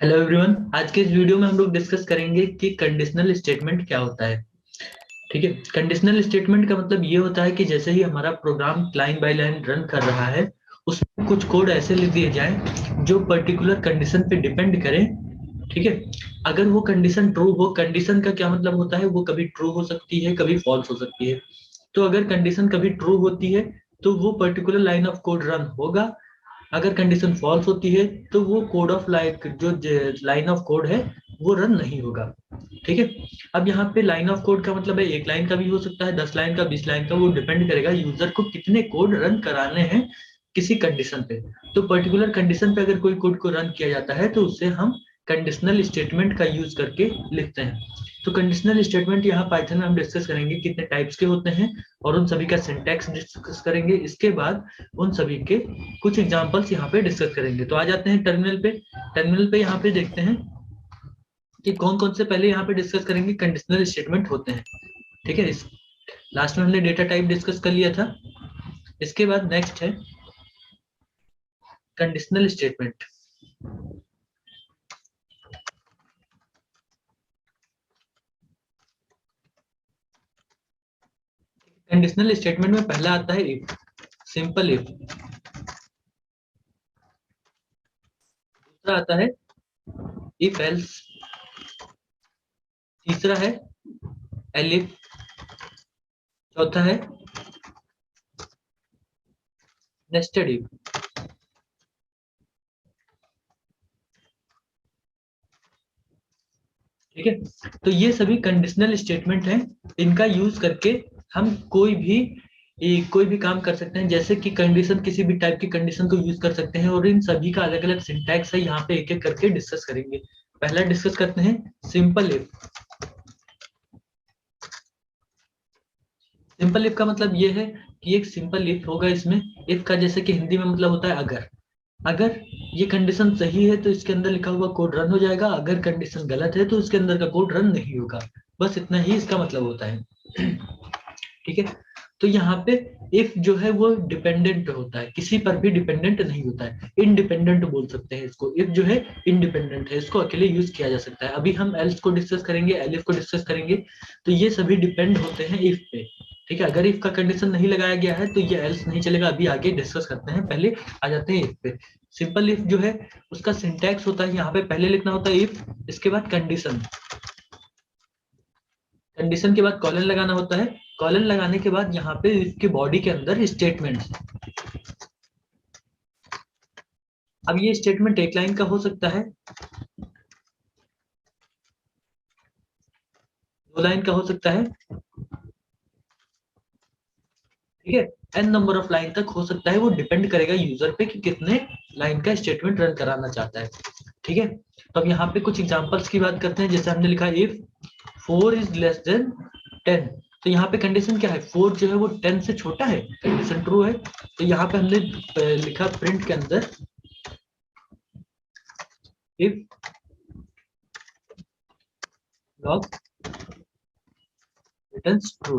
Hello everyone, आज के इस वीडियो में हम लोग डिस्कस करेंगे कि कंडीशनल स्टेटमेंट क्या होता है। ठीक है, कंडीशनल स्टेटमेंट का मतलब ये होता है कि जैसे ही हमारा program line by line run कर रहा है, उसमें कुछ कोड ऐसे लिख दिए जाएं जो पर्टिकुलर कंडीशन पे डिपेंड करें। ठीक है, अगर वो कंडीशन ट्रू हो, कंडीशन का क्या मतलब होता है, वो कभी ट्रू हो सकती है, कभी फॉल्स हो सकती है। तो अगर कंडीशन कभी ट्रू होती है तो वो particular line of code run होगा। अगर कंडीशन फॉल्स होती है तो वो कोड ऑफ लाइक जो लाइन ऑफ कोड है वो रन नहीं होगा। ठीक है, अब यहाँ पे लाइन ऑफ कोड का मतलब है एक लाइन का भी हो सकता है, 10 लाइन का, 20 लाइन का, वो डिपेंड करेगा यूजर को कितने कोड रन कराने हैं किसी कंडीशन पे। तो पर्टिकुलर कंडीशन पे अगर कोई कोड को रन किया जाता है तो उससे हम कंडीशनल स्टेटमेंट का यूज करके लिखते हैं। तो कंडीशनल स्टेटमेंट यहाँ पाइथन में हम डिस्कस करेंगे कितने टाइप्स के होते हैं और उन सभी का सिंटैक्स डिस्कस करेंगे। इसके बाद उन सभी के कुछ एग्जांपल्स यहाँ पे डिस्कस करेंगे। तो आ जाते हैं टर्मिनल पे। टर्मिनल पे यहाँ पे देखते हैं कि कौन कौन से पहले यहाँ पे डिस्कस करेंगे कंडीशनल स्टेटमेंट होते हैं। ठीक है, इस लास्ट में हमने डेटा टाइप डिस्कस कर लिया था। इसके बाद नेक्स्ट है कंडीशनल स्टेटमेंट। कंडीशनल स्टेटमेंट में पहला आता है इफ, सिंपल इफ। दूसरा आता है इफ एल्स। तीसरा है एलिफ। चौथा है नेस्टेड इफ। ठीक है, तो ये सभी कंडीशनल स्टेटमेंट हैं। इनका यूज करके हम कोई भी काम कर सकते हैं। जैसे कि कंडीशन, किसी भी टाइप की कंडीशन को यूज कर सकते हैं और इन सभी का अलग अलग सिंटैक्स है। यहाँ पे एक एक करके डिस्कस करेंगे। पहला डिस्कस करते हैं सिंपल इफ। सिंपल इफ का मतलब ये है कि एक सिंपल इफ होगा इसमें। इफ का जैसे कि हिंदी में मतलब होता है अगर। अगर ये कंडीशन सही है तो इसके अंदर लिखा हुआ कोड रन हो जाएगा, अगर कंडीशन गलत है तो इसके अंदर का कोड रन नहीं होगा। बस इतना ही इसका मतलब होता है। ठीक है, तो यहाँ पे इफ जो है वो डिपेंडेंट होता है, किसी पर भी डिपेंडेंट नहीं होता है। इंडिपेंडेंट बोल सकते हैं इसको। इफ जो है इंडिपेंडेंट है, इसको अकेले यूज किया जा सकता है। अभी हम एल्स को डिस्कस करेंगे, एलिफ को डिस्कस करेंगे। तो ये सभी डिपेंड होते हैं इफ पे। ठीक है, अगर इफ का कंडीशन नहीं लगाया गया है तो ये एल्स नहीं चलेगा। अभी आगे डिस्कस करते हैं, पहले आ जाते हैं इफ पे। सिंपल इफ जो है उसका सिंटैक्स होता है, यहाँ पे पहले लिखना होता है इफ, इसके बाद कंडीशन, कंडीशन के बाद कॉलन लगाना होता है। कॉलन लगाने के बाद यहाँ पे इसके बॉडी के अंदर स्टेटमेंट्स। अब ये स्टेटमेंट एक लाइन का हो सकता है, 2 लाइन का हो सकता है। ठीक है, एन नंबर ऑफ लाइन तक हो सकता है। वो डिपेंड करेगा यूजर पे कि कितने लाइन का स्टेटमेंट रन कराना चाहता है। ठीक है, तो अब यहाँ पे कुछ एग्जांपल्स की बात करते हैं। जैसे हमने लिखा इफ 4 इज लेस देन 10। तो यहाँ पे कंडीशन क्या है, 4 जो है वो 10 से छोटा है, कंडीशन ट्रू है। तो यहाँ पे हमने लिखा प्रिंट के अंदर इफ ब्लॉक रिटर्न्स ट्रू।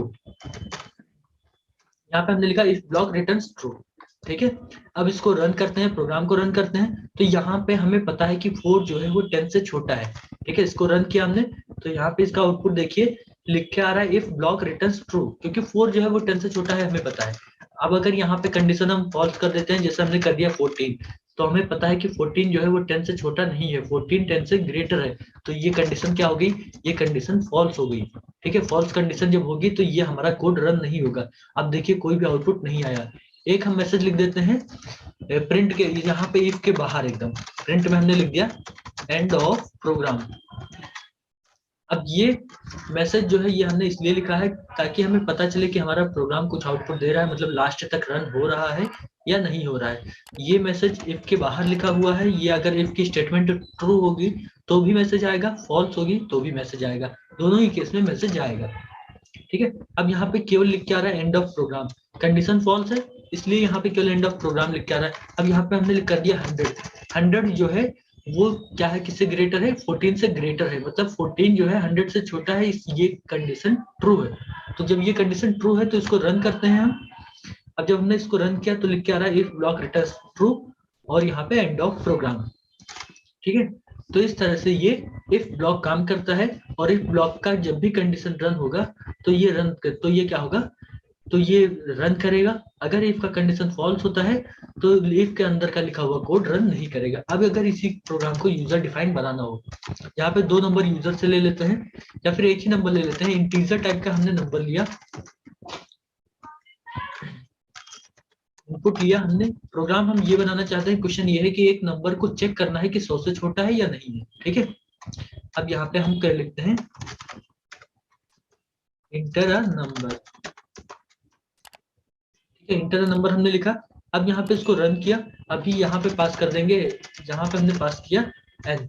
यहाँ पे हमने लिखा इफ ब्लॉक रिटर्न्स ट्रू। ठीक है, अब इसको रन करते हैं, प्रोग्राम को रन करते हैं। तो यहाँ पे हमें पता है कि 4 जो है वो 10 से छोटा है। ठीक है, इसको रन किया हमने तो यहाँ पे इसका आउटपुट देखिए, लिख के आ रहा है इफ ब्लॉक रिटर्न्स ट्रू, क्योंकि 4 जो है वो 10 से छोटा है, हमें पता है। अब अगर यहाँ पे कंडीशन हम फॉल्स कर देते हैं, जैसे हमने कर दिया 14, तो हमें पता है कि 14 जो है वो 10 से छोटा नहीं है, 14 10 से ग्रेटर है। तो ये कंडीशन क्या हो गई, ये कंडीशन फॉल्स हो गई। ठीक है, फॉल्स कंडीशन जब होगी तो ये हमारा कोड रन नहीं होगा। अब देखिए कोई भी आउटपुट नहीं आया। एक हम मैसेज लिख देते हैं प्रिंट के, यहाँ पे इफ के बाहर एकदम प्रिंट में हमने लिख दिया एंड ऑफ प्रोग्राम। अब ये मैसेज जो है ये हमने इसलिए लिखा है ताकि हमें पता चले कि हमारा प्रोग्राम कुछ आउटपुट दे रहा है, मतलब लास्ट तक रन हो रहा है या नहीं हो रहा है। ये मैसेज इफ के बाहर लिखा हुआ है। ये अगर इफ की स्टेटमेंट ट्रू होगी तो भी मैसेज आएगा, फॉल्स होगी तो भी मैसेज आएगा, दोनों ही केस में मैसेज आएगा। ठीक है, अब यहाँ पे केवल लिख के आ रहा है end of program. Condition false है इसलिए यहाँ पे केवल एंड ऑफ प्रोग्राम लिख के आ रहा है। अब यहाँ पे हमने कर दिया 100। 100 जो है वो क्या है, किससे ग्रेटर है, 14 से ग्रेटर है, मतलब 14 जो है 100 से छोटा है। ये कंडीशन ट्रू है। तो जब ये कंडीशन ट्रू है तो इसको रन करते हैं हम। अब जब हमने इसको रन किया तो लिख के आ रहा है इफ ब्लॉक रिटर्न्स ट्रू और यहाँ पे एंड ऑफ प्रोग्राम। ठीक है, तो इस तरह से ये इफ ब्लॉक काम करता है, और इफ ब्लॉक का जब भी कंडीशन रन होगा तो ये क्या होगा, तो ये रन करेगा। अगर इफ का कंडीशन फॉल्स होता है तो इफ के अंदर का लिखा हुआ कोड रन नहीं करेगा। अब अगर इसी प्रोग्राम को यूजर डिफाइंड बनाना हो, यहाँ पे 2 नंबर यूजर से ले लेते हैं या फिर एक ही नंबर ले लेते हैं, इंटीजर टाइप का हमने नंबर लिया, इनपुट लिया हमने। प्रोग्राम हम ये बनाना चाहते हैं, क्वेश्चन ये है कि एक नंबर को चेक करना है कि 100 से छोटा है या नहीं है, ठीक है। अब यहाँ पे हम कर लिखते हैं इंटर अ नंबर, ठीक है, इंटर अ नंबर हमने लिखा। अब यहाँ पे इसको रन किया, अभी यहाँ पे पास कर देंगे, जहाँ पे हमने पास किया n,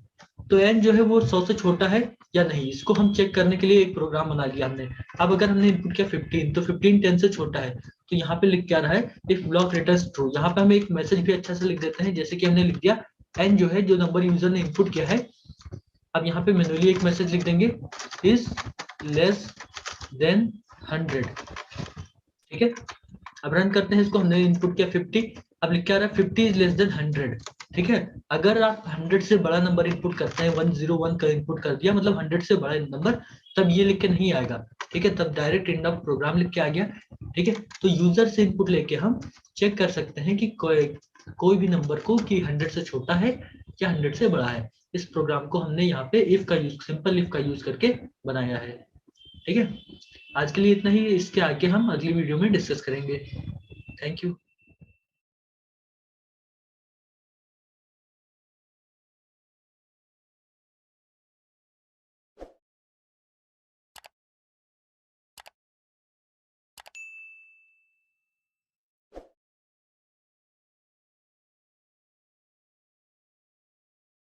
तो n जो है वो 100 से छोटा है या नहीं, इसको हम चेक करने के लिए एक प्रोग्राम बना लिया हमने। अब अगर हमने इनपुट किया 15, तो 15 10 से छोटा है, तो यहाँ पे लिख क्या रहा है, इफ ब्लॉक रिटर्न्स ट्रू। यहाँ पे हम एक मैसेज भी अच्छा से लिख देते हैं, जैसे कि हमने लिख दिया n जो है, जो नंबर यूजर ने इनपुट किया है। अब यहाँ पे मैन्युअली एक मैसेज लिख देंगे, इज लेस देन 100, ठीक है। अब रन करते हैं इसको, हमने इनपुट किया 50, अब लिख क्या रहा है, 50 इज लेस देन 100, ठीक है। अगर आप 100 से बड़ा नंबर इनपुट करते हैं, 101 का इनपुट कर दिया, मतलब 100 से बड़ा नंबर, तब ये लिख के नहीं आएगा, ठीक है, तब डायरेक्ट एंड ऑफ प्रोग्राम लिख के आ गया, ठीक है। तो यूजर से इनपुट लेके हम चेक कर सकते हैं कि कोई भी नंबर को कि 100 से छोटा है या 100 से बड़ा है। इस प्रोग्राम को हमने यहाँ पे इफ का यूज, सिंपल इफ का यूज करके बनाया है, ठीक है। आज के लिए इतना ही, इसके आगे हम अगली वीडियो में डिस्कस करेंगे। Thank you.